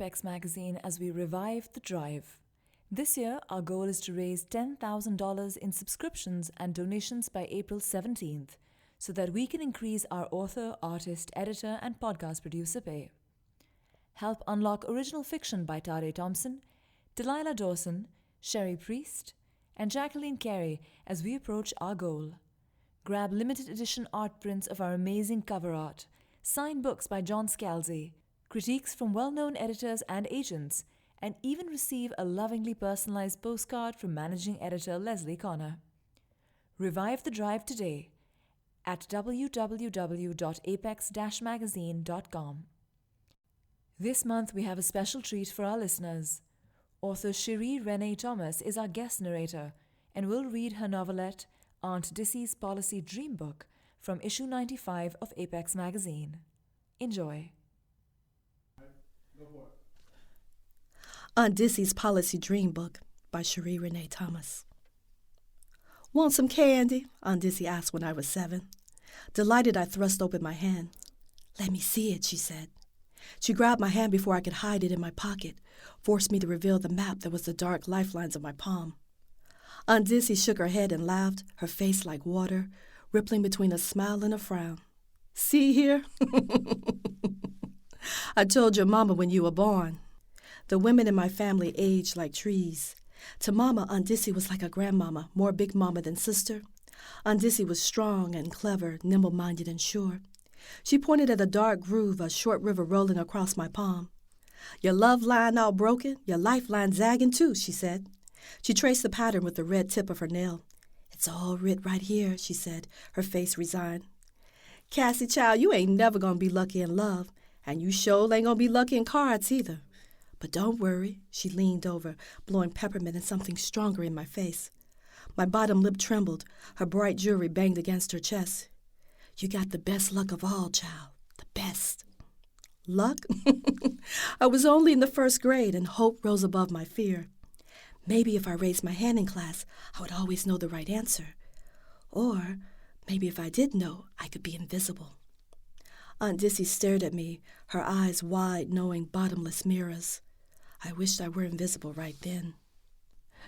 Apex magazine as we revive the drive. This year, our goal is to raise $10,000 in subscriptions and donations by April 17th so that we can increase our author, artist, editor, and podcast producer pay. Help unlock original fiction by Tade Thompson, Delilah Dawson, Sherry Priest, and Jacqueline Carey as we approach our goal. Grab limited edition art prints of our amazing cover art, signed books by John Scalzi, critiques from well-known editors and agents, and even receive a lovingly personalized postcard from managing editor Leslie Connor. Revive the drive today at www.apex-magazine.com. This month we have a special treat for our listeners. Author Sheree Renée Thomas is our guest narrator and will read her novelette Aunt Dissy's Policy Dream Book from issue 95 of Apex magazine. Enjoy. Aunt Dissy's Policy Dream Book by Sheree Renée Thomas. Want some candy? Aunt Dissy asked when I was 7. Delighted, I thrust open my hand. Let me see it, she said. She grabbed my hand before I could hide it in my pocket, forced me to reveal the map that was the dark lifelines of my palm. Aunt Dissy shook her head and laughed, her face like water, rippling between a smile and a frown. See here? I told your mama when you were born. The women in my family aged like trees. To Mama, Aunt Dissy was like a grandmama, more big mama than sister. Aunt Dissy was strong and clever, nimble-minded and sure. She pointed at a dark groove, a short river rolling across my palm. Your love line all broken, your lifeline zagging too, she said. She traced the pattern with the red tip of her nail. It's all writ right here, she said, her face resigned. Cassie, child, you ain't never gonna be lucky in love, and you sure ain't gonna be lucky in cards either. But don't worry, she leaned over, blowing peppermint and something stronger in my face. My bottom lip trembled, her bright jewelry banged against her chest. You got the best luck of all, child, the best. Luck? I was only in the first grade, and hope rose above my fear. Maybe if I raised my hand in class, I would always know the right answer. Or maybe if I did know, I could be invisible. Aunt Dissy stared at me, her eyes wide, knowing bottomless mirrors. I wished I were invisible right then.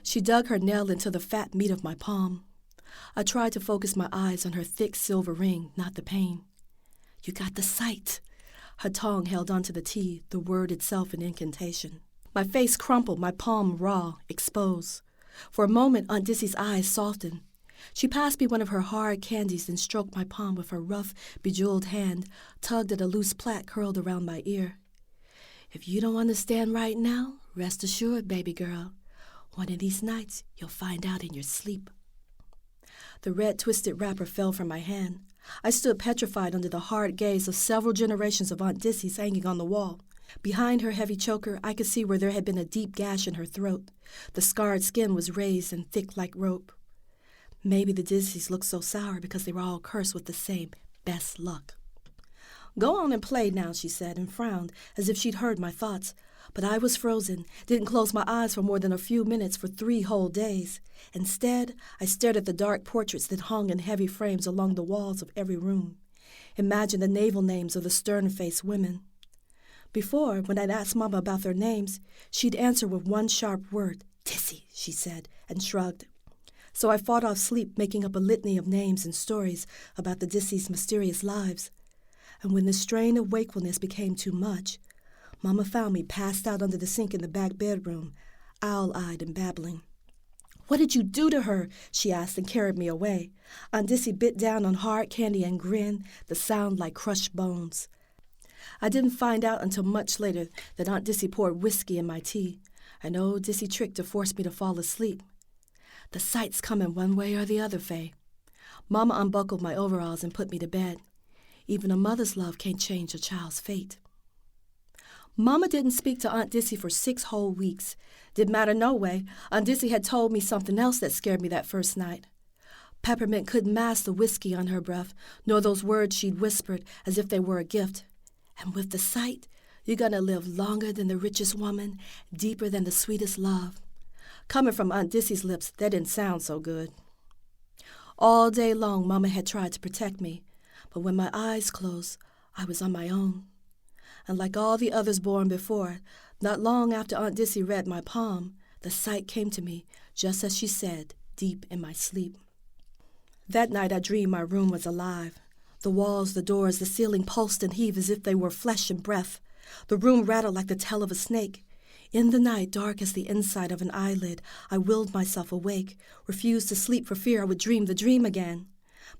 She dug her nail into the fat meat of my palm. I tried to focus my eyes on her thick silver ring, not the pain. You got the sight. Her tongue held onto the T, the word itself an incantation. My face crumpled, my palm raw, exposed. For a moment, Aunt Dissy's eyes softened. She passed me one of her hard candies and stroked my palm with her rough, bejeweled hand, tugged at a loose plait curled around my ear. If you don't understand right now, rest assured, baby girl. One of these nights, you'll find out in your sleep. The red twisted wrapper fell from my hand. I stood petrified under the hard gaze of several generations of Aunt Dissy's hanging on the wall. Behind her heavy choker, I could see where there had been a deep gash in her throat. The scarred skin was raised and thick like rope. Maybe the Dissys looked so sour because they were all cursed with the same best luck. Go on and play now, she said, and frowned as if she'd heard my thoughts. But I was frozen, didn't close my eyes for more than a few minutes for 3 whole days. Instead, I stared at the dark portraits that hung in heavy frames along the walls of every room. Imagined the naval names of the stern-faced women. Before, when I'd asked Mama about their names, she'd answer with one sharp word, Dissy, she said, and shrugged. So I fought off sleep, making up a litany of names and stories about the Dissys' mysterious lives. And when the strain of wakefulness became too much, Mama found me passed out under the sink in the back bedroom, owl-eyed and babbling. What did you do to her? She asked and carried me away. Aunt Dissy bit down on hard candy and grinned, the sound like crushed bones. I didn't find out until much later that Aunt Dissy poured whiskey in my tea, an old Dissy trick to force me to fall asleep. The sight's coming one way or the other, Faye. Mama unbuckled my overalls and put me to bed. Even a mother's love can't change a child's fate. Mama didn't speak to Aunt Dissy for 6 whole weeks. Didn't matter no way. Aunt Dissy had told me something else that scared me that first night. Peppermint couldn't mask the whiskey on her breath, nor those words she'd whispered as if they were a gift. And with the sight, you're gonna live longer than the richest woman, deeper than the sweetest love. Coming from Aunt Dissy's lips, that didn't sound so good. All day long, Mama had tried to protect me, but when my eyes closed, I was on my own. And like all the others born before, Not long after Aunt Dissy read my palm, the sight came to me, just as she said, deep in my sleep. That night I dreamed my room was alive. The walls, the doors, the ceiling pulsed and heaved as if they were flesh and breath. The room rattled like the tail of a snake. In the night, dark as the inside of an eyelid, I willed myself awake, refused to sleep for fear I would dream the dream again.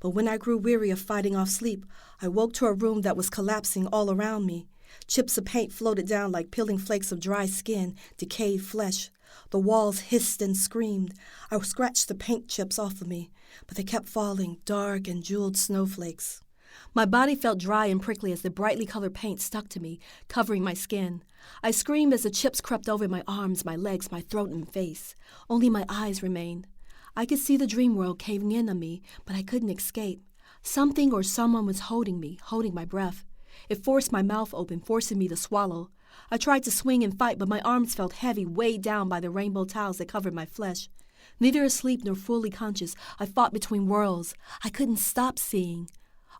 But when I grew weary of fighting off sleep, I woke to a room that was collapsing all around me. Chips of paint floated down like peeling flakes of dry skin, decayed flesh. The walls hissed and screamed. I scratched the paint chips off of me, but they kept falling, dark and jeweled snowflakes. My body felt dry and prickly as the brightly colored paint stuck to me, covering my skin. I screamed as the chips crept over my arms, my legs, my throat and face. Only my eyes remained. I could see the dream world caving in on me, but I couldn't escape. Something or someone was holding me, holding my breath. It forced my mouth open, forcing me to swallow. I tried to swing and fight, but my arms felt heavy, weighed down by the rainbow towels that covered my flesh. Neither asleep nor fully conscious, I fought between worlds. I couldn't stop seeing.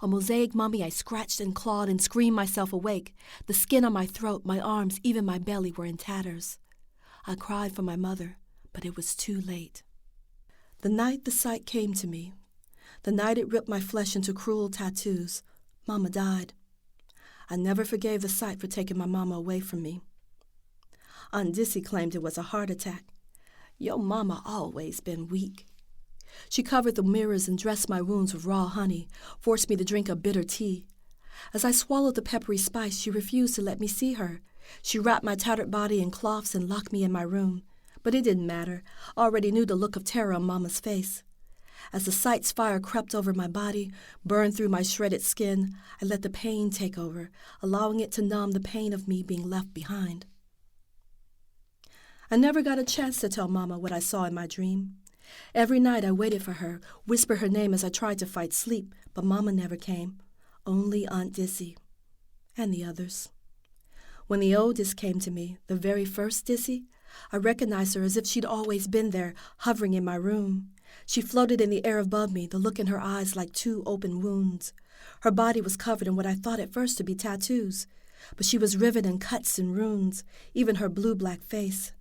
A mosaic mummy, I scratched and clawed and screamed myself awake. The skin on my throat, my arms, even my belly were in tatters. I cried for my mother, but it was too late. The night the sight came to me, the night it ripped my flesh into cruel tattoos, Mama died. I never forgave the sight for taking my mama away from me. Aunt Dissy claimed it was a heart attack. Your mama always been weak. She covered the mirrors and dressed my wounds with raw honey, forced me to drink a bitter tea. As I swallowed the peppery spice, she refused to let me see her. She wrapped my tattered body in cloths and locked me in my room. But it didn't matter. I already knew the look of terror on Mama's face. As the sight's fire crept over my body, burned through my shredded skin, I let the pain take over, allowing it to numb the pain of me being left behind. I never got a chance to tell Mama what I saw in my dream. Every night I waited for her, whispered her name as I tried to fight sleep, but Mama never came. Only Aunt Dissy and the others. When the oldest came to me, the very first Dissy, I recognized her as if she'd always been there, hovering in my room. She floated in the air above me, the look in her eyes like two open wounds. Her body was covered in what I thought at first to be tattoos, but she was riven in cuts and runes, even her blue-black face.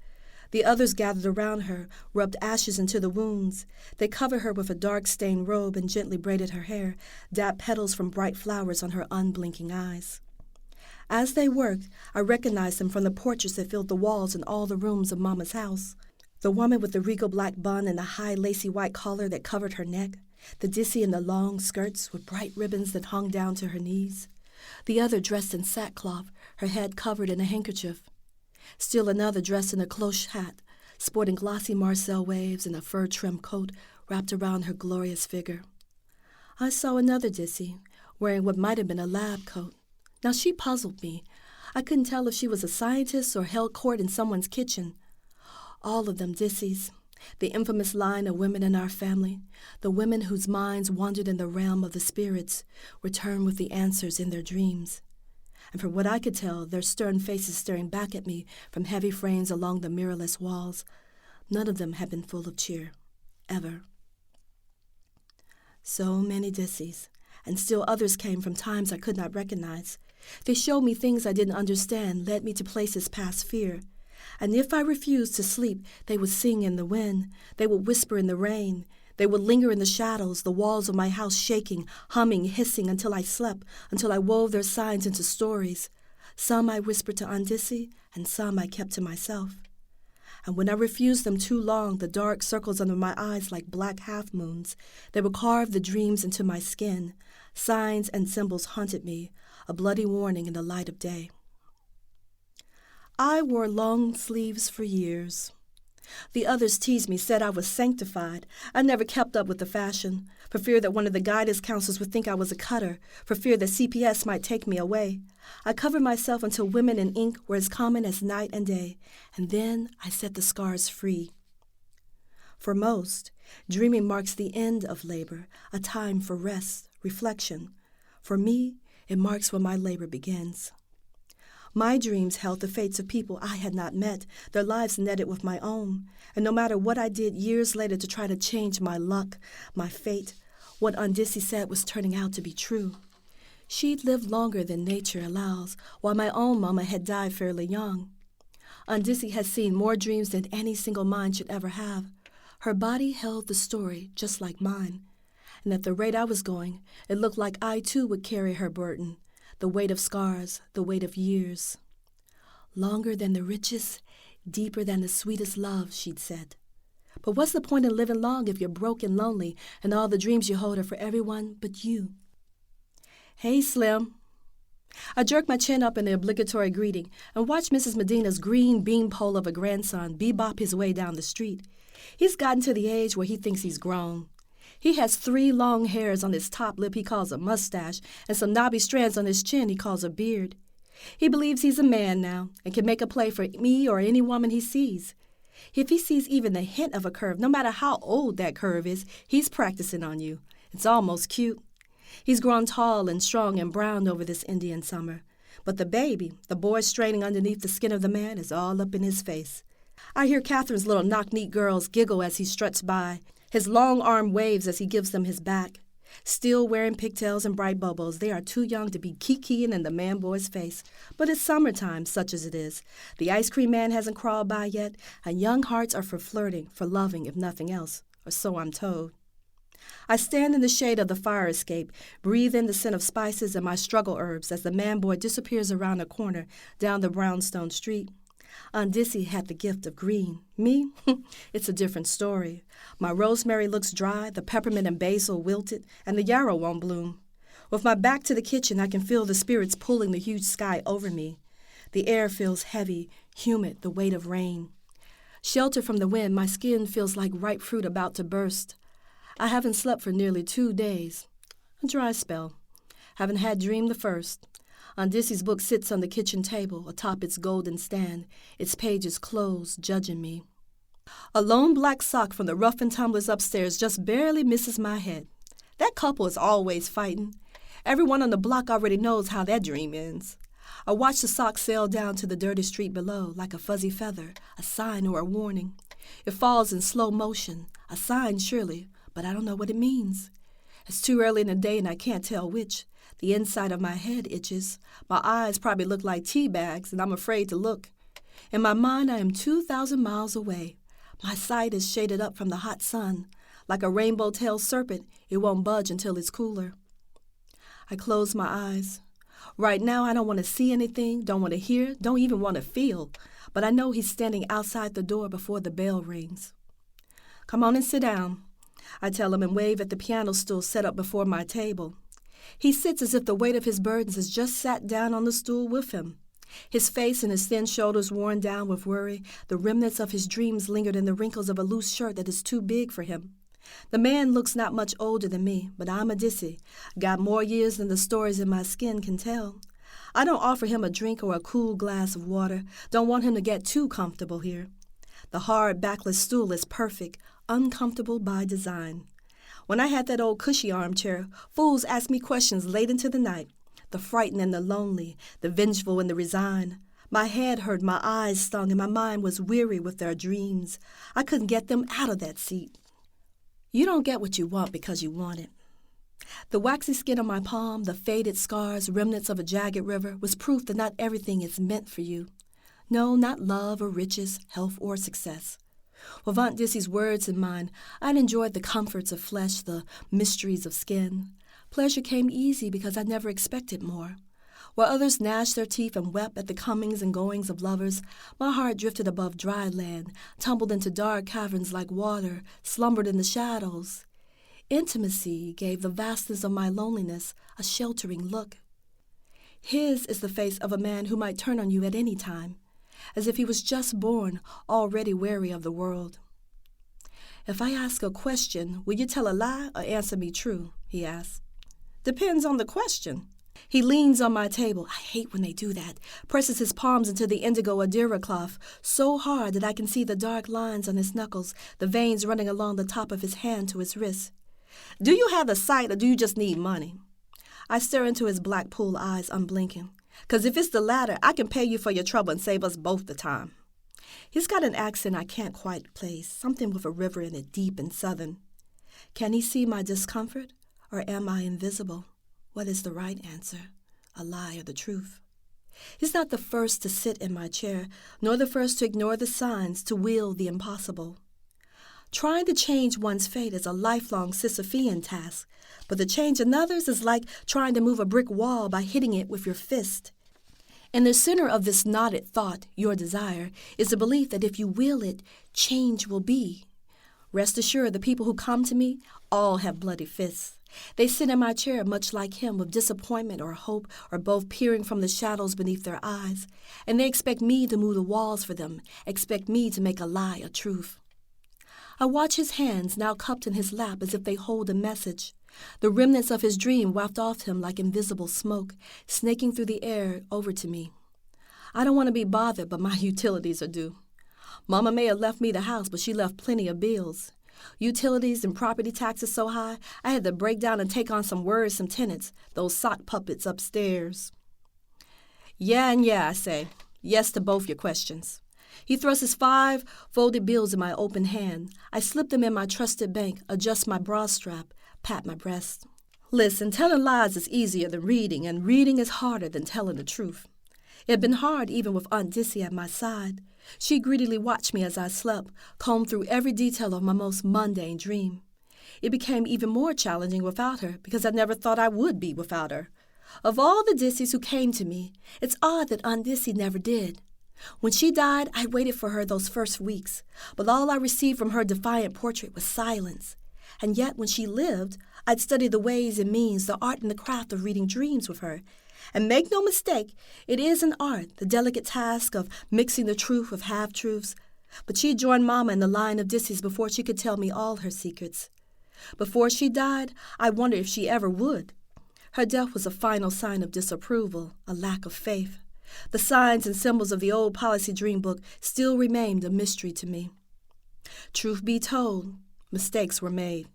The others gathered around her, rubbed ashes into the wounds. They covered her with a dark-stained robe and gently braided her hair, dabbed petals from bright flowers on her unblinking eyes. As they worked, I recognized them from the portraits that filled the walls in all the rooms of Mama's house. The woman with the regal black bun and the high lacy white collar that covered her neck, the Dissy in the long skirts with bright ribbons that hung down to her knees. The other dressed in sackcloth, her head covered in a handkerchief. Still another dressed in a cloche hat, sporting glossy Marcel waves and a fur-trimmed coat wrapped around her glorious figure. I saw another Dissy, wearing what might have been a lab coat. Now she puzzled me. I couldn't tell if she was a scientist or held court in someone's kitchen. All of them Dissys, the infamous line of women in our family, the women whose minds wandered in the realm of the spirits, returned with the answers in their dreams. And from what I could tell, their stern faces staring back at me from heavy frames along the mirrorless walls, none of them had been full of cheer, ever. So many Dissys, and still others came from times I could not recognize. They showed me things I didn't understand, led me to places past fear. And if I refused to sleep, they would sing in the wind, they would whisper in the rain, they would linger in the shadows, the walls of my house shaking, humming, hissing until I slept, until I wove their signs into stories. Some I whispered to Aunt Dissy, and some I kept to myself. And when I refused them too long, the dark circles under my eyes like black half-moons, they would carve the dreams into my skin. Signs and symbols haunted me, a bloody warning in the light of day. I wore long sleeves for years. The others teased me, said I was sanctified. I never kept up with the fashion, for fear that one of the guidance counselors would think I was a cutter, for fear that CPS might take me away. I covered myself until women in ink were as common as night and day, and then I set the scars free. For most, dreaming marks the end of labor, a time for rest, reflection. For me, it marks when my labor begins. My dreams held the fates of people I had not met, their lives netted with my own. And no matter what I did years later to try to change my luck, my fate, what Aunt Dissy said was turning out to be true. She'd lived longer than nature allows, while my own mama had died fairly young. Aunt Dissy had seen more dreams than any single mind should ever have. Her body held the story just like mine. And at the rate I was going, it looked like I too would carry her burden, the weight of scars, the weight of years. Longer than the richest, deeper than the sweetest love, she'd said. But what's the point in living long if you're broke and lonely and all the dreams you hold are for everyone but you? Hey, Slim. I jerked my chin up in the obligatory greeting and watched Mrs. Medina's green beanpole of a grandson bebop his way down the street. He's gotten to the age where he thinks he's grown. He has 3 long hairs on his top lip he calls a mustache and some knobby strands on his chin he calls a beard. He believes he's a man now and can make a play for me or any woman he sees. If he sees even the hint of a curve, no matter how old that curve is, he's practicing on you. It's almost cute. He's grown tall and strong and brown over this Indian summer. But the baby, the boy straining underneath the skin of the man, is all up in his face. I hear Catherine's little knock-kneed girls giggle as he struts by. His long arm waves as he gives them his back. Still wearing pigtails and bright bubbles, they are too young to be kikiing in the man-boy's face. But it's summertime, such as it is. The ice cream man hasn't crawled by yet, and young hearts are for flirting, for loving, if nothing else, or so I'm told. I stand in the shade of the fire escape, breathe in the scent of spices and my struggle herbs as the man-boy disappears around a corner down the brownstone street. Aunt Dissy had the gift of green. Me? It's a different story. My rosemary looks dry, the peppermint and basil wilted, and the yarrow won't bloom. With my back to the kitchen, I can feel the spirits pulling the huge sky over me. The air feels heavy, humid, the weight of rain. Sheltered from the wind, my skin feels like ripe fruit about to burst. I haven't slept for nearly 2 days. A dry spell. Haven't had dream the first. Aunt Dissy's book sits on the kitchen table, atop its golden stand, its pages closed, judging me. A lone black sock from the rough and tumblers upstairs just barely misses my head. That couple is always fighting. Everyone on the block already knows how that dream ends. I watch the sock sail down to the dirty street below, like a fuzzy feather, a sign or a warning. It falls in slow motion, a sign surely, but I don't know what it means. It's too early in the day and I can't tell which. The inside of my head itches. My eyes probably look like tea bags, and I'm afraid to look. In my mind, I am 2,000 miles away. My sight is shaded up from the hot sun. Like a rainbow-tailed serpent, it won't budge until it's cooler. I close my eyes. Right now, I don't want to see anything, don't want to hear, don't even want to feel. But I know he's standing outside the door before the bell rings. Come on and sit down, I tell him and wave at the piano stool set up before my table. He sits as if the weight of his burdens has just sat down on the stool with him. His face and his thin shoulders worn down with worry, the remnants of his dreams lingered in the wrinkles of a loose shirt that is too big for him. The man looks not much older than me, but I'm a Dissy. Got more years than the stories in my skin can tell. I don't offer him a drink or a cool glass of water, don't want him to get too comfortable here. The hard, backless stool is perfect, uncomfortable by design. When I had that old cushy armchair, fools asked me questions late into the night. The frightened and the lonely, the vengeful and the resigned. My head hurt, my eyes stung, and my mind was weary with their dreams. I couldn't get them out of that seat. You don't get what you want because you want it. The waxy skin on my palm, the faded scars, remnants of a jagged river, was proof that not everything is meant for you. No, not love or riches, health or success. With Aunt Dissy's words in mind, I'd enjoyed the comforts of flesh, the mysteries of skin. Pleasure came easy because I never expected more. While others gnashed their teeth and wept at the comings and goings of lovers, my heart drifted above dry land, tumbled into dark caverns like water, slumbered in the shadows. Intimacy gave the vastness of my loneliness a sheltering look. His is the face of a man who might turn on you at any time, as if he was just born, already wary of the world. If I ask a question, will you tell a lie or answer me true? He asks. Depends on the question. He leans on my table. I hate when they do that. Presses his palms into the indigo Adira cloth so hard that I can see the dark lines on his knuckles, the veins running along the top of his hand to his wrist. Do you have the sight or do you just need money? I stare into his black pool eyes, unblinking. 'Cause if it's the latter, I can pay you for your trouble and save us both the time. He's got an accent I can't quite place, something with a river in it, deep and southern. Can he see my discomfort, or am I invisible? What is the right answer, a lie or the truth? He's not the first to sit in my chair, nor the first to ignore the signs, to will the impossible. Trying to change one's fate is a lifelong Sisyphean task, but to change another's is like trying to move a brick wall by hitting it with your fist. In the center of this knotted thought, your desire, is the belief that if you will it, change will be. Rest assured, the people who come to me all have bloody fists. They sit in my chair much like him, with disappointment or hope or both peering from the shadows beneath their eyes, and they expect me to move the walls for them, expect me to make a lie a truth. I watch his hands now cupped in his lap as if they hold a message. The remnants of his dream waft off him like invisible smoke, snaking through the air over to me. I don't want to be bothered, but my utilities are due. Mama may have left me the house, but she left plenty of bills. Utilities and property taxes so high, I had to break down and take on some worrisome tenants, those sock puppets upstairs. Yeah and yeah, I say. Yes to both your questions. He thrusts his 5 folded bills in my open hand. I slip them in my trusted bank, adjust my bra strap, pat my breast. Listen, telling lies is easier than reading, and reading is harder than telling the truth. It had been hard even with Aunt Dissy at my side. She greedily watched me as I slept, combed through every detail of my most mundane dream. It became even more challenging without her, because I never thought I would be without her. Of all the Dissys who came to me, it's odd that Aunt Dissy never did. When she died, I waited for her those first weeks, but all I received from her defiant portrait was silence. And yet, when she lived, I'd study the ways and means, the art and the craft of reading dreams with her. And make no mistake, it is an art, the delicate task of mixing the truth with half-truths. But she joined Mama in the line of Dissys before she could tell me all her secrets. Before she died, I wondered if she ever would. Her death was a final sign of disapproval, a lack of faith. The signs and symbols of the old policy dream book still remained a mystery to me. Truth be told, mistakes were made.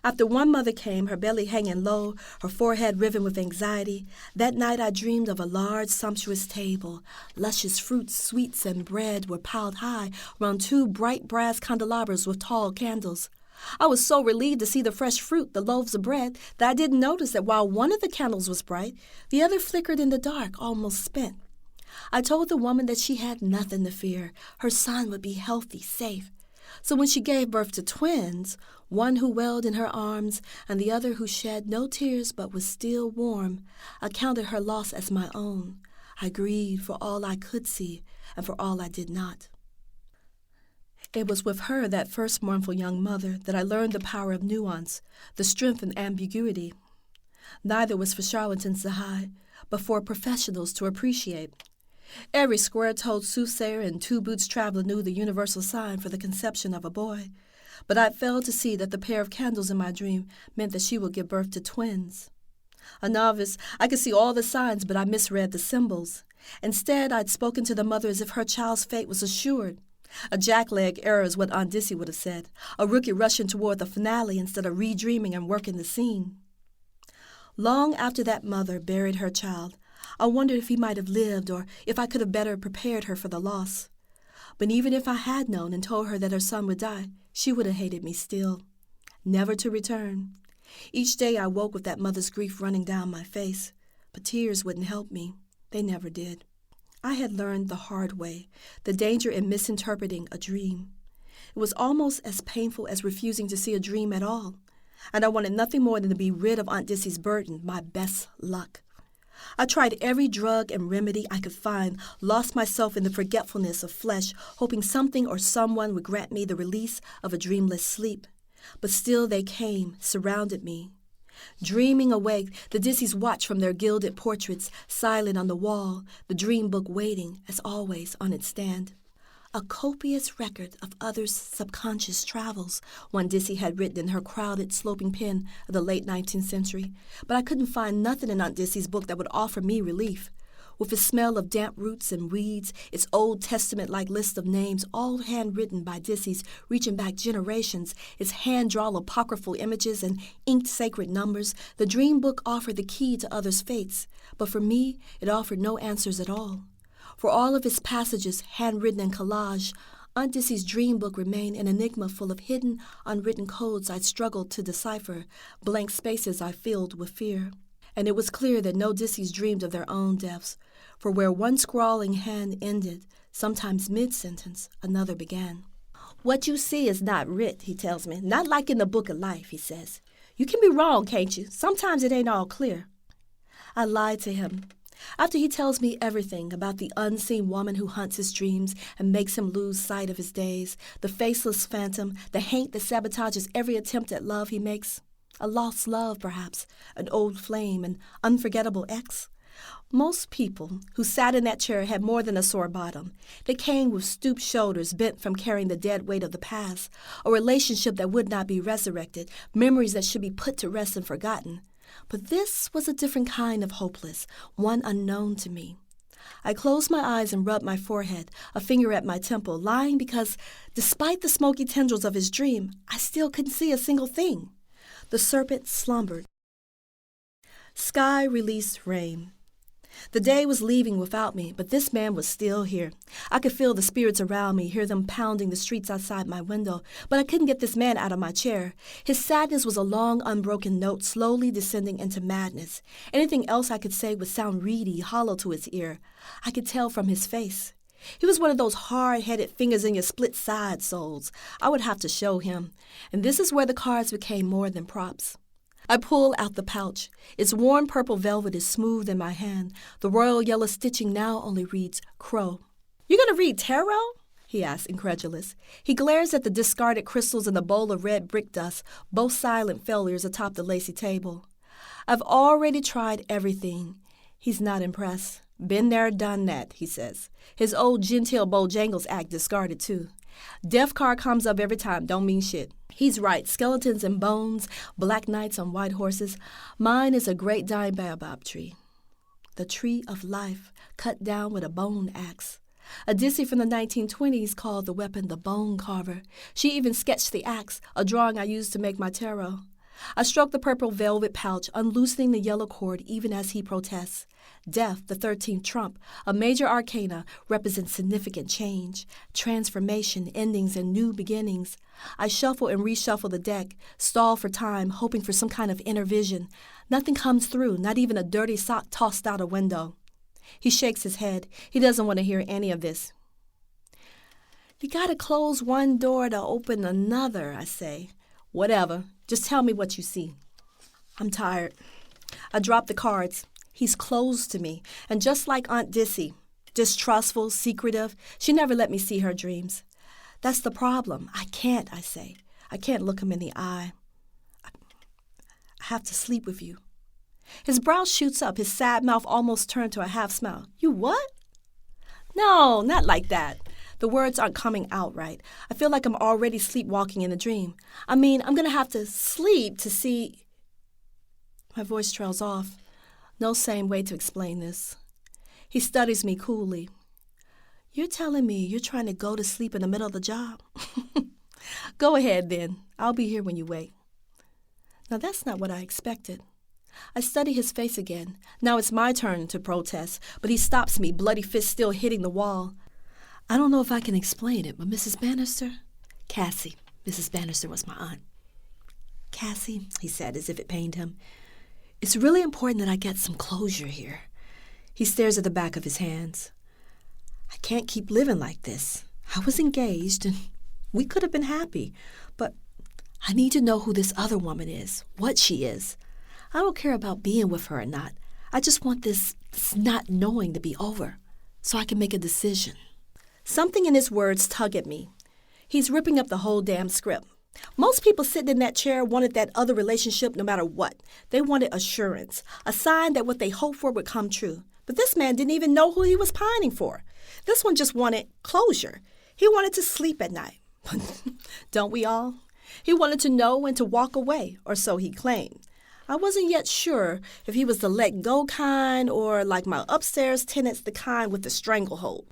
After one mother came, her belly hanging low, her forehead riven with anxiety, that night I dreamed of a large, sumptuous table. Luscious fruits, sweets, and bread were piled high around 2 bright brass candelabras with tall candles. I was so relieved to see the fresh fruit, the loaves of bread, that I didn't notice that while one of the candles was bright, the other flickered in the dark, almost spent. I told the woman that she had nothing to fear. Her son would be healthy, safe. So when she gave birth to twins, one who wailed in her arms and the other who shed no tears but was still warm, I counted her loss as my own. I grieved for all I could see and for all I did not. It was with her, that first mournful young mother, that I learned the power of nuance, the strength in ambiguity. Neither was for charlatans to hide, but for professionals to appreciate. Every square-toed soothsayer and two-boots traveler knew the universal sign for the conception of a boy, but I failed to see that the pair of candles in my dream meant that she would give birth to twins. A novice, I could see all the signs, but I misread the symbols. Instead, I'd spoken to the mother as if her child's fate was assured. A jackleg error is what Aunt Dissy would have said, a rookie rushing toward the finale instead of redreaming and working the scene. Long after that mother buried her child, I wondered if he might have lived or if I could have better prepared her for the loss. But even if I had known and told her that her son would die, she would have hated me still, never to return. Each day I woke with that mother's grief running down my face, but tears wouldn't help me. They never did. I had learned the hard way, the danger in misinterpreting a dream. It was almost as painful as refusing to see a dream at all, and I wanted nothing more than to be rid of Aunt Dissy's burden, my best luck. I tried every drug and remedy I could find, lost myself in the forgetfulness of flesh, hoping something or someone would grant me the release of a dreamless sleep. But still they came, surrounded me. Dreaming awake, the Dissys watched from their gilded portraits, silent on the wall, the dream book waiting, as always, on its stand. A copious record of others' subconscious travels, one Dissy had written in her crowded, sloping pen of the late 19th century, but I couldn't find nothing in Aunt Dissy's book that would offer me relief. With its smell of damp roots and weeds, its Old Testament-like list of names, all handwritten by Dissys reaching back generations, its hand-drawn apocryphal images and inked sacred numbers, the dream book offered the key to others' fates, but for me, it offered no answers at all. For all of its passages, handwritten in collage, Aunt Dissy's dream book remained an enigma full of hidden, unwritten codes I'd struggled to decipher, blank spaces I filled with fear. And it was clear that no Dissys dreamed of their own deaths, For where one scrawling hand ended, sometimes mid-sentence, another began. What you see is not writ, he tells me. Not like in the book of life, he says. You can be wrong, can't you? Sometimes it ain't all clear. I lie to him. After he tells me everything about the unseen woman who hunts his dreams and makes him lose sight of his days, the faceless phantom, the hate that sabotages every attempt at love he makes, a lost love perhaps, an old flame, an unforgettable ex. Most people who sat in that chair had more than a sore bottom. They came with stooped shoulders bent from carrying the dead weight of the past, a relationship that would not be resurrected, memories that should be put to rest and forgotten. But this was a different kind of hopeless, one unknown to me. I closed my eyes and rubbed my forehead, a finger at my temple, lying because, despite the smoky tendrils of his dream, I still couldn't see a single thing. The serpent slumbered. Sky released rain. The day was leaving without me, but this man was still here. I could feel the spirits around me, hear them pounding the streets outside my window, but I couldn't get this man out of my chair. His sadness was a long, unbroken note slowly descending into madness. Anything else I could say would sound reedy, hollow to his ear. I could tell from his face. He was one of those hard-headed fingers in your split-side souls. I would have to show him. And this is where the cards became more than props. I pull out the pouch. Its worn purple velvet is smooth in my hand. The royal yellow stitching now only reads Crow. "You gonna read tarot?" he asks, incredulous. He glares at the discarded crystals and the bowl of red brick dust, both silent failures atop the lacy table. I've already tried everything. He's not impressed. "Been there, done that," he says. His old genteel Bojangles act discarded, too. Death card comes up every time, don't mean shit. He's right, skeletons and bones, black knights on white horses. Mine is a great dying baobab tree. The tree of life, cut down with a bone axe. A Dissy from the 1920s called the weapon the bone carver. She even sketched the axe, a drawing I used to make my tarot. I stroke the purple velvet pouch, unloosening the yellow cord even as he protests. Death, the 13th trump, a major arcana, represents significant change, transformation, endings, and new beginnings. I shuffle and reshuffle the deck, stall for time, hoping for some kind of inner vision. Nothing comes through, not even a dirty sock tossed out a window. He shakes his head. He doesn't want to hear any of this. "You gotta close one door to open another," I say. "Whatever. Just tell me what you see." I'm tired. I drop the cards. He's closed to me, and just like Aunt Dissy, distrustful, secretive, she never let me see her dreams. That's the problem. I can't, I say. I can't look him in the eye. I have to sleep with you. His brow shoots up, his sad mouth almost turned to a half smile. "You what?" "No, not like that." The words aren't coming out right. I feel like I'm already sleepwalking in a dream. I mean, I'm going to have to sleep to see. My voice trails off. No sane way to explain this. He studies me coolly. "You're telling me you're trying to go to sleep in the middle of the job?" "Go ahead, then. I'll be here when you wake." Now, that's not what I expected. I study his face again. Now it's my turn to protest, but he stops me, bloody fist still hitting the wall. "I don't know if I can explain it, but Mrs. Bannister," Cassie, Mrs. Bannister was my aunt. "Cassie," he said as if it pained him, "it's really important that I get some closure here." He stares at the back of his hands. "I can't keep living like this. I was engaged and we could have been happy, but I need to know who this other woman is, what she is. I don't care about being with her or not. I just want this not knowing to be over so I can make a decision." Something in his words tug at me. He's ripping up the whole damn script. Most people sitting in that chair wanted that other relationship no matter what. They wanted assurance, a sign that what they hoped for would come true. But this man didn't even know who he was pining for. This one just wanted closure. He wanted to sleep at night. Don't we all? He wanted to know when to walk away, or so he claimed. I wasn't yet sure if he was the let-go kind or, like my upstairs tenants, the kind with the stranglehold.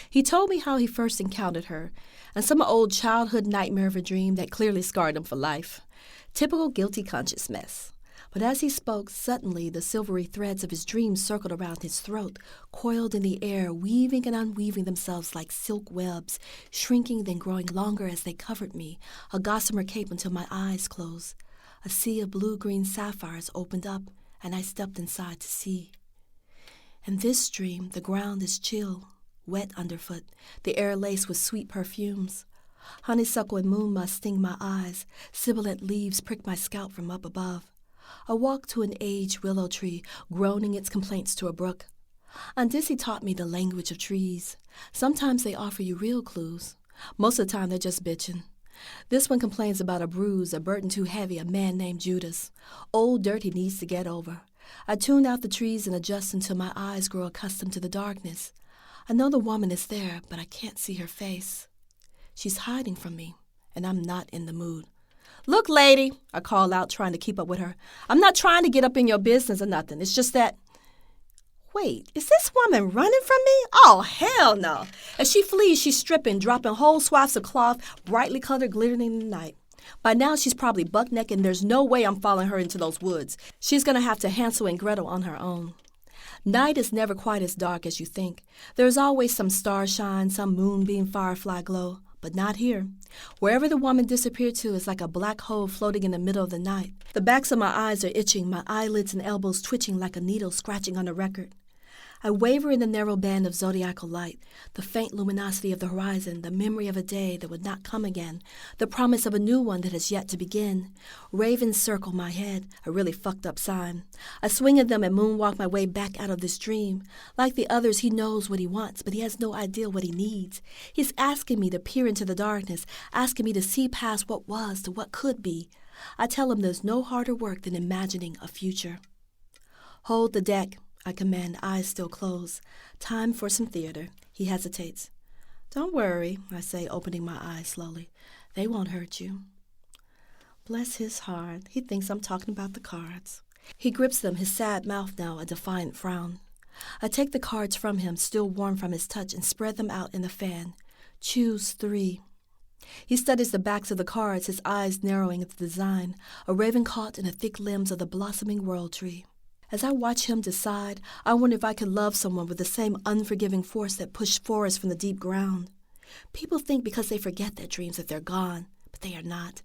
He told me how he first encountered her, and some old childhood nightmare of a dream that clearly scarred him for life. Typical guilty conscience mess. But as he spoke, suddenly the silvery threads of his dream circled around his throat, coiled in the air, weaving and unweaving themselves like silk webs, shrinking then growing longer as they covered me, a gossamer cape until my eyes closed. A sea of blue-green sapphires opened up, and I stepped inside to see. In this dream, the ground is chill, wet underfoot, the air laced with sweet perfumes. Honeysuckle and moon musk sting my eyes, sibilant leaves prick my scalp from up above. I walk to an aged willow tree, groaning its complaints to a brook. Aunt Dissy taught me the language of trees. Sometimes they offer you real clues. Most of the time they're just bitching. This one complains about a bruise, a burden too heavy, a man named Judas. Old dirt he needs to get over. I tune out the trees and adjust until my eyes grow accustomed to the darkness. I know the woman is there, but I can't see her face. She's hiding from me, and I'm not in the mood. "Look, lady," I call out, trying to keep up with her. "I'm not trying to get up in your business or nothing. It's just that..." Wait, is this woman running from me? Oh, hell no. As she flees, she's stripping, dropping whole swaths of cloth, brightly colored, glittering in the night. By now, she's probably buck naked, and there's no way I'm following her into those woods. She's going to have to Hansel and Gretel on her own. Night is never quite as dark as you think. There's always some starshine, some moonbeam firefly glow, but not here. Wherever the woman disappeared to is like a black hole floating in the middle of the night. The backs of my eyes are itching, my eyelids and elbows twitching like a needle scratching on a record. I waver in the narrow band of zodiacal light, the faint luminosity of the horizon, the memory of a day that would not come again, the promise of a new one that has yet to begin. Ravens circle my head, a really fucked up sign. I swing at them and moonwalk my way back out of this dream. Like the others, he knows what he wants, but he has no idea what he needs. He's asking me to peer into the darkness, asking me to see past what was to what could be. I tell him there's no harder work than imagining a future. "Hold the deck," I command, eyes still closed. "Time for some theater." He hesitates. "Don't worry," I say, opening my eyes slowly. "They won't hurt you." Bless his heart. He thinks I'm talking about the cards. He grips them, his sad mouth now a defiant frown. I take the cards from him, still warm from his touch, and spread them out in the fan. "Choose 3. He studies the backs of the cards, his eyes narrowing at the design, a raven caught in the thick limbs of the blossoming world tree. As I watch him decide, I wonder if I could love someone with the same unforgiving force that pushed forests from the deep ground. People think because they forget their dreams that they're gone, but they are not.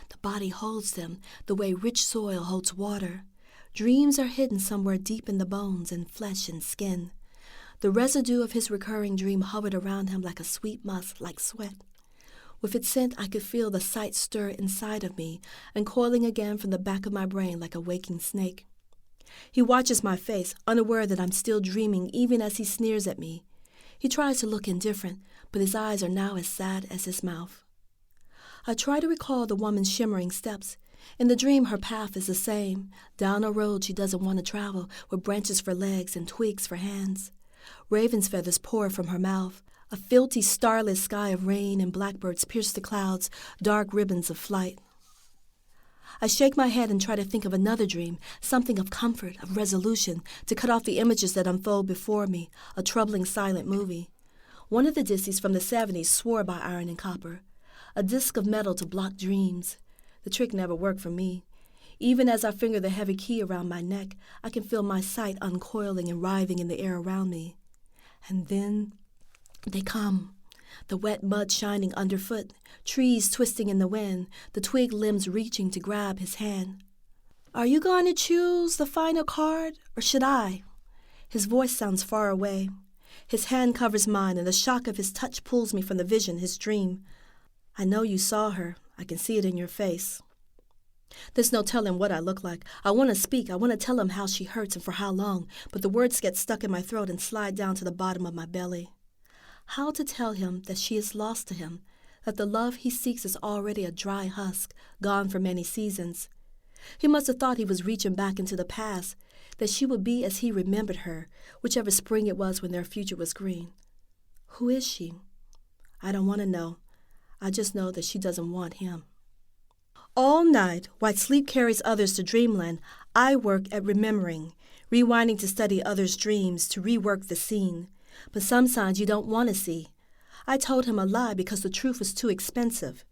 The body holds them the way rich soil holds water. Dreams are hidden somewhere deep in the bones and flesh and skin. The residue of his recurring dream hovered around him like a sweet musk, like sweat. With its scent, I could feel the sight stir inside of me and coiling again from the back of my brain like a waking snake. He watches my face, unaware that I'm still dreaming even as he sneers at me. He tries to look indifferent, but his eyes are now as sad as his mouth. I try to recall the woman's shimmering steps. In the dream, her path is the same, down a road she doesn't want to travel, with branches for legs and twigs for hands. Raven's feathers pour from her mouth. A filthy, starless sky of rain and blackbirds pierce the clouds, dark ribbons of flight. I shake my head and try to think of another dream, something of comfort, of resolution, to cut off the images that unfold before me, a troubling silent movie. One of the Dissys from the 70s swore by iron and copper, a disc of metal to block dreams. The trick never worked for me. Even as I finger the heavy key around my neck, I can feel my sight uncoiling and writhing in the air around me. And then they come. The wet mud shining underfoot, trees twisting in the wind, the twig limbs reaching to grab his hand. "Are you going to choose the final card, or should I?" His voice sounds far away. His hand covers mine, and the shock of his touch pulls me from the vision, his dream. "I know you saw her. I can see it in your face." There's no telling what I look like. I want to speak. I want to tell him how she hurts and for how long, but the words get stuck in my throat and slide down to the bottom of my belly. How to tell him that she is lost to him, that the love he seeks is already a dry husk, gone for many seasons. He must have thought he was reaching back into the past, that she would be as he remembered her, whichever spring it was when their future was green. Who is she? I don't want to know. I just know that she doesn't want him. All night, while sleep carries others to dreamland, I work at remembering, rewinding to study others' dreams, to rework the scene. But some signs you don't want to see. I told him a lie because the truth was too expensive.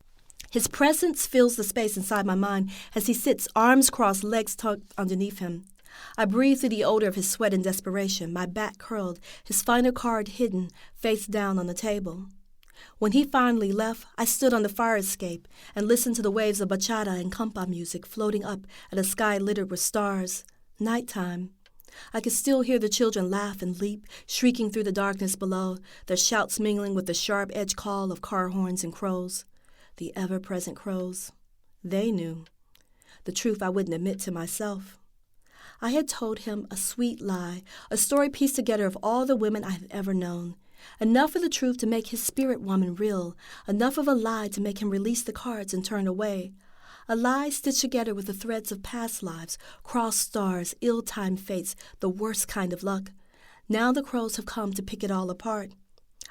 His presence fills the space inside my mind as he sits, arms crossed, legs tucked underneath him. I breathe through the odor of his sweat and desperation, my back curled, his final card hidden, face down on the table. When he finally left, I stood on the fire escape and listened to the waves of bachata and compa music floating up at a sky littered with stars. Nighttime. I could still hear the children laugh and leap, shrieking through the darkness below, their shouts mingling with the sharp-edged call of car horns and crows, the ever-present crows. They knew. The truth I wouldn't admit to myself. I had told him a sweet lie, a story pieced together of all the women I have ever known. Enough of the truth to make his spirit woman real, enough of a lie to make him release the cards and turn away. A lie stitched together with the threads of past lives, crossed stars, ill-timed fates, the worst kind of luck. Now the crows have come to pick it all apart.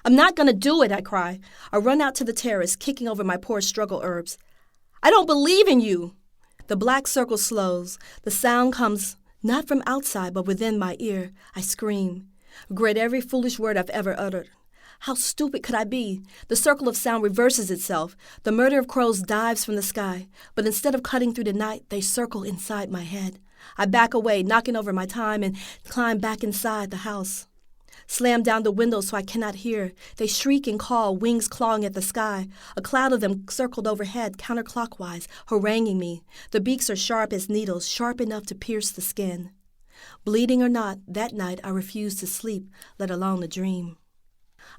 "I'm not going to do it," I cry. I run out to the terrace, kicking over my poor struggle herbs. "I don't believe in you." The black circle slows. The sound comes not from outside, but within my ear. I scream. Regret every foolish word I've ever uttered. How stupid could I be? The circle of sound reverses itself. The murder of crows dives from the sky, but instead of cutting through the night, they circle inside my head. I back away, knocking over my time, and climb back inside the house. Slam down the windows so I cannot hear. They shriek and call, wings clawing at the sky. A cloud of them circled overhead, counterclockwise, haranguing me. The beaks are sharp as needles, sharp enough to pierce the skin. Bleeding or not, that night I refused to sleep, let alone a dream.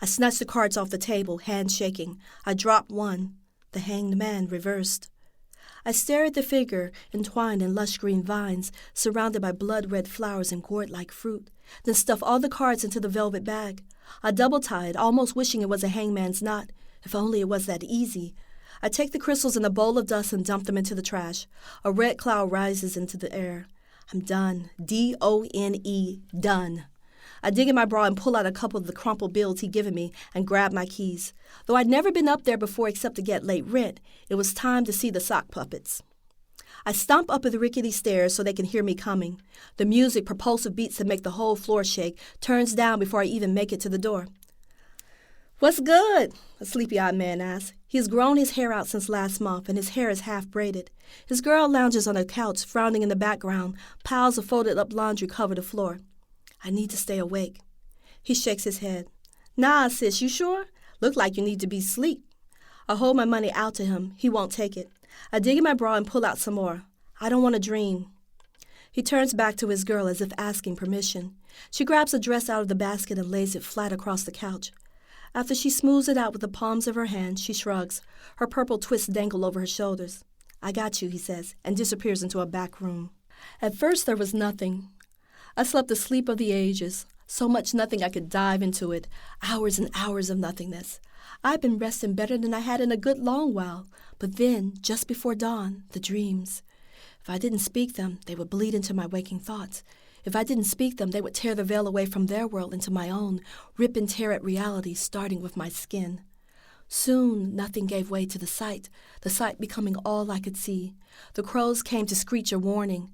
I snatched the cards off the table, hands shaking. I dropped one. The hanged man reversed. I stared at the figure, entwined in lush green vines, surrounded by blood-red flowers and gourd-like fruit, then stuffed all the cards into the velvet bag. I double-tied, almost wishing it was a hangman's knot. If only it was that easy. I take the crystals in a bowl of dust and dump them into the trash. A red cloud rises into the air. I'm done. D-O-N-E, done. I dig in my bra and pull out a couple of the crumpled bills he'd given me and grab my keys. Though I'd never been up there before except to get late rent, it was time to see the sock puppets. I stomp up the rickety stairs so they can hear me coming. The music, propulsive beats that make the whole floor shake, turns down before I even make it to the door. "What's good?" a sleepy-eyed man asks. He has grown his hair out since last month, and his hair is half braided. His girl lounges on a couch, frowning in the background. Piles of folded-up laundry cover the floor. I need to stay awake. He shakes his head. "Nah, sis, you sure? Look like you need to be asleep." I hold my money out to him. He won't take it. I dig in my bra and pull out some more. "I don't want to dream." He turns back to his girl as if asking permission. She grabs a dress out of the basket and lays it flat across the couch. After she smooths it out with the palms of her hands, she shrugs. Her purple twists dangle over her shoulders. "I got you," he says, and disappears into a back room. At first there was nothing. I slept the sleep of the ages, so much nothing I could dive into it, hours and hours of nothingness. I'd been resting better than I had in a good long while, but then, just before dawn, the dreams. If I didn't speak them, they would bleed into my waking thoughts. If I didn't speak them, they would tear the veil away from their world into my own, rip and tear at reality, starting with my skin. Soon, nothing gave way to the sight becoming all I could see. The crows came to screech a warning.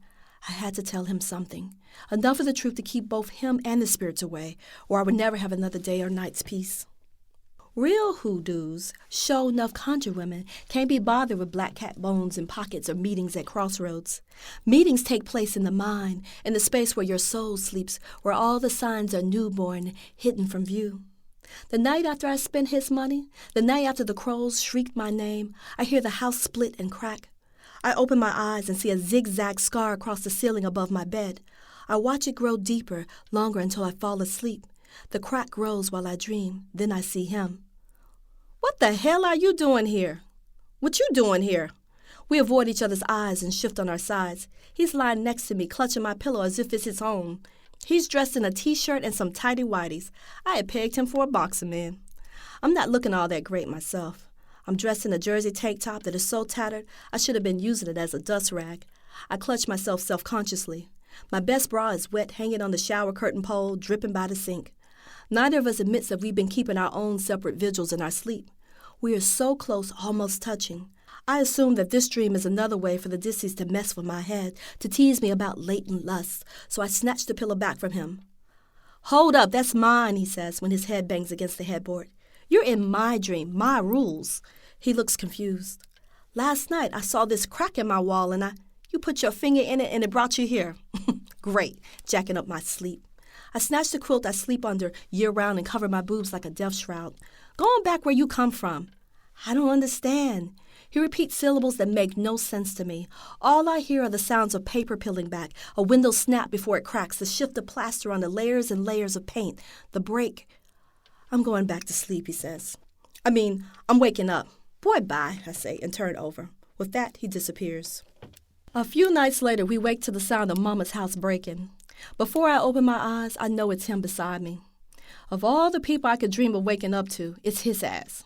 I had to tell him something, enough of the truth to keep both him and the spirits away, or I would never have another day or night's peace. Real hoodoos, show enough conjure women, can't be bothered with black cat bones in pockets or meetings at crossroads. Meetings take place in the mind, in the space where your soul sleeps, where all the signs are newborn, hidden from view. The night after I spent his money, the night after the crows shrieked my name, I hear the house split and crack. I open my eyes and see a zigzag scar across the ceiling above my bed. I watch it grow deeper, longer until I fall asleep. The crack grows while I dream. Then I see him. "What the hell are you doing here?" "What you doing here?" We avoid each other's eyes and shift on our sides. He's lying next to me, clutching my pillow as if it's his own. He's dressed in a T-shirt and some tighty-whities. I had pegged him for a boxer man. I'm not looking all that great myself. I'm dressed in a jersey tank top that is so tattered I should have been using it as a dust rag. I clutch myself self-consciously. My best bra is wet, hanging on the shower curtain pole, dripping by the sink. Neither of us admits that we've been keeping our own separate vigils in our sleep. We are so close, almost touching. I assume that this dream is another way for the Dissys to mess with my head, to tease me about latent lust, so I snatch the pillow back from him. "Hold up, that's mine," he says when his head bangs against the headboard. "You're in my dream, my rules." He looks confused. "Last night I saw this crack in my wall and you put your finger in it and it brought you here." Great, jacking up my sleep. I snatch the quilt I sleep under year-round and cover my boobs like a death shroud. "Go on back where you come from." "I don't understand." He repeats syllables that make no sense to me. All I hear are the sounds of paper peeling back, a window snap before it cracks, the shift of plaster on the layers and layers of paint, the break. I'm going back to sleep, he says. I'm waking up. Boy, bye, I say, and turn over. With that, he disappears. A few nights later, we wake to the sound of Mama's house breaking. Before I open my eyes, I know it's him beside me. Of all the people I could dream of waking up to, it's his ass.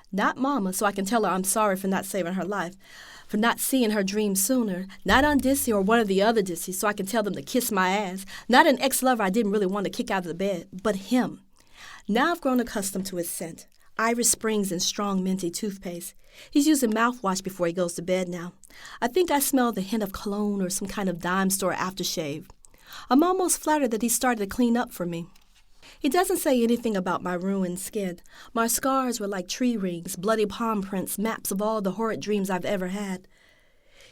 Not Mama, so I can tell her I'm sorry for not saving her life, for not seeing her dream sooner. Not on Dissy or one of the other Dissys, so I can tell them to kiss my ass. Not an ex-lover I didn't really want to kick out of the bed, but him. Now I've grown accustomed to his scent. Irish Springs and strong minty toothpaste. He's using mouthwash before he goes to bed now. I think I smell the hint of cologne or some kind of dime store aftershave. I'm almost flattered that he started to clean up for me. He doesn't say anything about my ruined skin. My scars were like tree rings, bloody palm prints, maps of all the horrid dreams I've ever had.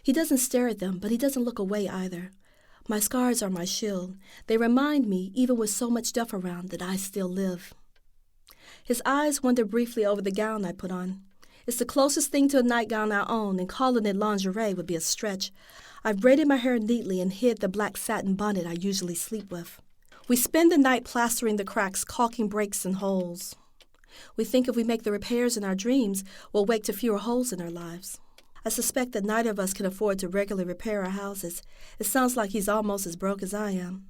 He doesn't stare at them, but he doesn't look away either. My scars are my shield. They remind me, even with so much death around, that I still live. His eyes wander briefly over the gown I put on. It's the closest thing to a nightgown I own, and calling it lingerie would be a stretch. I've braided my hair neatly and hid the black satin bonnet I usually sleep with. We spend the night plastering the cracks, caulking breaks and holes. We think if we make the repairs in our dreams, we'll wake to fewer holes in our lives. I suspect that neither of us can afford to regularly repair our houses. It sounds like he's almost as broke as I am.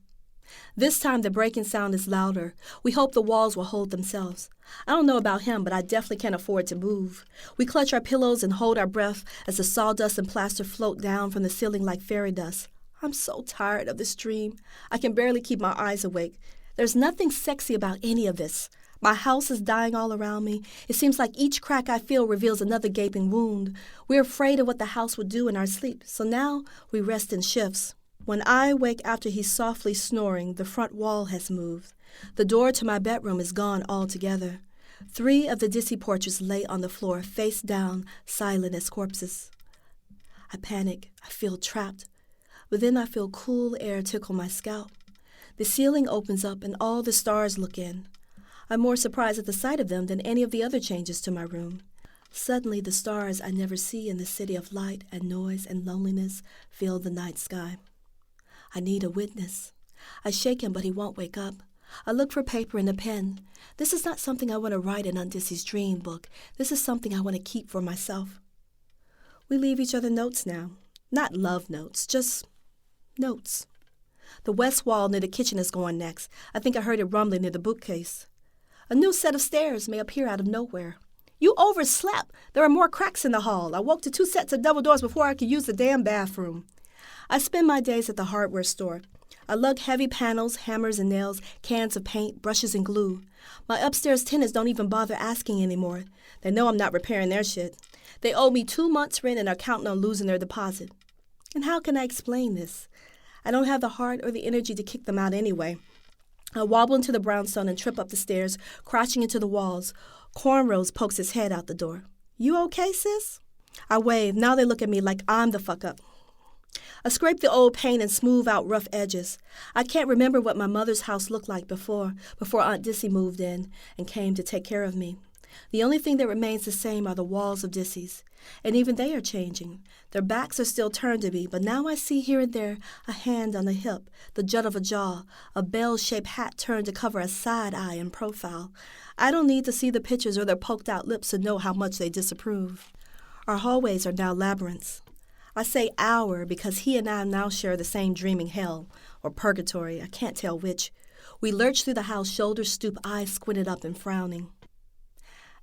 This time the breaking sound is louder. We hope the walls will hold themselves. I don't know about him, but I definitely can't afford to move. We clutch our pillows and hold our breath as the sawdust and plaster float down from the ceiling like fairy dust. I'm so tired of this dream. I can barely keep my eyes awake. There's nothing sexy about any of this. My house is dying all around me. It seems like each crack I feel reveals another gaping wound. We're afraid of what the house will do in our sleep, so now we rest in shifts. When I wake after he's softly snoring, the front wall has moved. The door to my bedroom is gone altogether. 3 of the Dissy portraits lay on the floor, face down, silent as corpses. I panic. I feel trapped. But then I feel cool air tickle my scalp. The ceiling opens up and all the stars look in. I'm more surprised at the sight of them than any of the other changes to my room. Suddenly the stars I never see in the city of light and noise and loneliness fill the night sky. I need a witness. I shake him, but he won't wake up. I look for paper and a pen. This is not something I want to write in Aunt Dissy's dream book. This is something I want to keep for myself. We leave each other notes now. Not love notes, just notes. The west wall near the kitchen is going next. I think I heard it rumbling near the bookcase. A new set of stairs may appear out of nowhere. You overslept. There are more cracks in the hall. I woke to 2 sets of double doors before I could use the damn bathroom. I spend my days at the hardware store. I lug heavy panels, hammers and nails, cans of paint, brushes and glue. My upstairs tenants don't even bother asking anymore. They know I'm not repairing their shit. They owe me 2 months' rent and are counting on losing their deposit. And how can I explain this? I don't have the heart or the energy to kick them out anyway. I wobble into the brownstone and trip up the stairs, crashing into the walls. Cornrows pokes his head out the door. You okay, sis? I wave. Now they look at me like I'm the fuck up. I scrape the old paint and smooth out rough edges. I can't remember what my mother's house looked like before Aunt Dissy moved in and came to take care of me. The only thing that remains the same are the walls of Dissy's, and even they are changing. Their backs are still turned to me, but now I see here and there a hand on a hip, the jut of a jaw, a bell-shaped hat turned to cover a side eye in profile. I don't need to see the pictures or their poked-out lips to know how much they disapprove. Our hallways are now labyrinths. I say our because he and I now share the same dreaming hell, or purgatory, I can't tell which. We lurch through the house, shoulders stooped, eyes squinted up and frowning.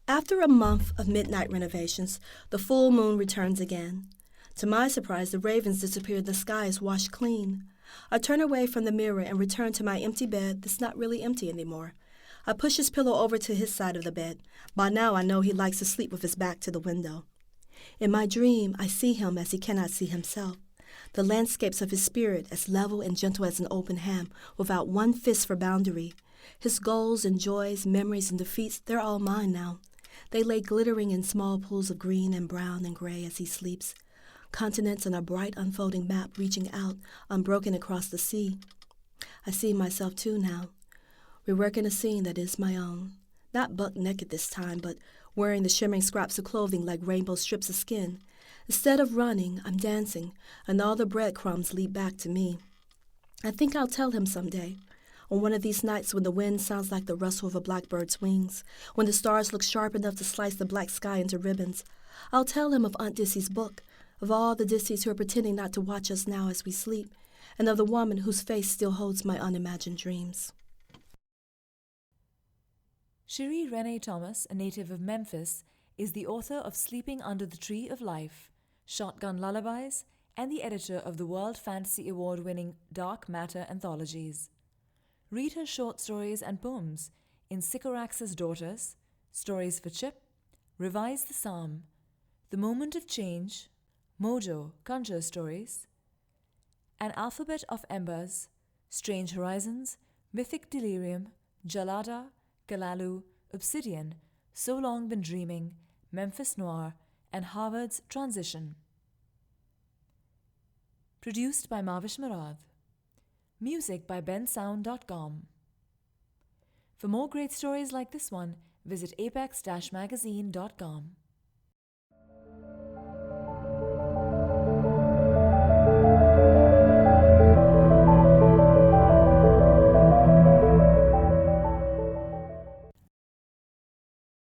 After a month of midnight renovations, the full moon returns again. To my surprise, the ravens disappeared, the sky is washed clean. I turn away from the mirror and return to my empty bed that's not really empty anymore. I push his pillow over to his side of the bed. By now I know he likes to sleep with his back to the window. In my dream, I see him as he cannot see himself. The landscapes of his spirit as level and gentle as an open ham, without one fist for boundary. His goals and joys, memories and defeats, they're all mine now. They lay glittering in small pools of green and brown and gray as he sleeps. Continents on a bright unfolding map reaching out, unbroken across the sea. I see myself too now. We're working a scene that is my own. Not buck naked this time, but wearing the shimmering scraps of clothing like rainbow strips of skin. Instead of running, I'm dancing, and all the breadcrumbs lead back to me. I think I'll tell him someday, on one of these nights when the wind sounds like the rustle of a blackbird's wings, when the stars look sharp enough to slice the black sky into ribbons. I'll tell him of Aunt Dissy's book, of all the Dissys who are pretending not to watch us now as we sleep, and of the woman whose face still holds my unimagined dreams. Sheree Renée Thomas, a native of Memphis, is the author of Sleeping Under the Tree of Life, Shotgun Lullabies, and the editor of the World Fantasy Award-winning Dark Matter anthologies. Read her short stories and poems in Sycorax's Daughters, Stories for Chip, Revise the Psalm, The Moment of Change, Mojo, Conjure Stories, An Alphabet of Embers, Strange Horizons, Mythic Delirium, Jalada, Kalalu, Obsidian, So Long Been Dreaming, Memphis Noir, and Harvard's Transition. Produced by Mahvesh Murad. Music by bensound.com. For more great stories like this one, visit apex-magazine.com.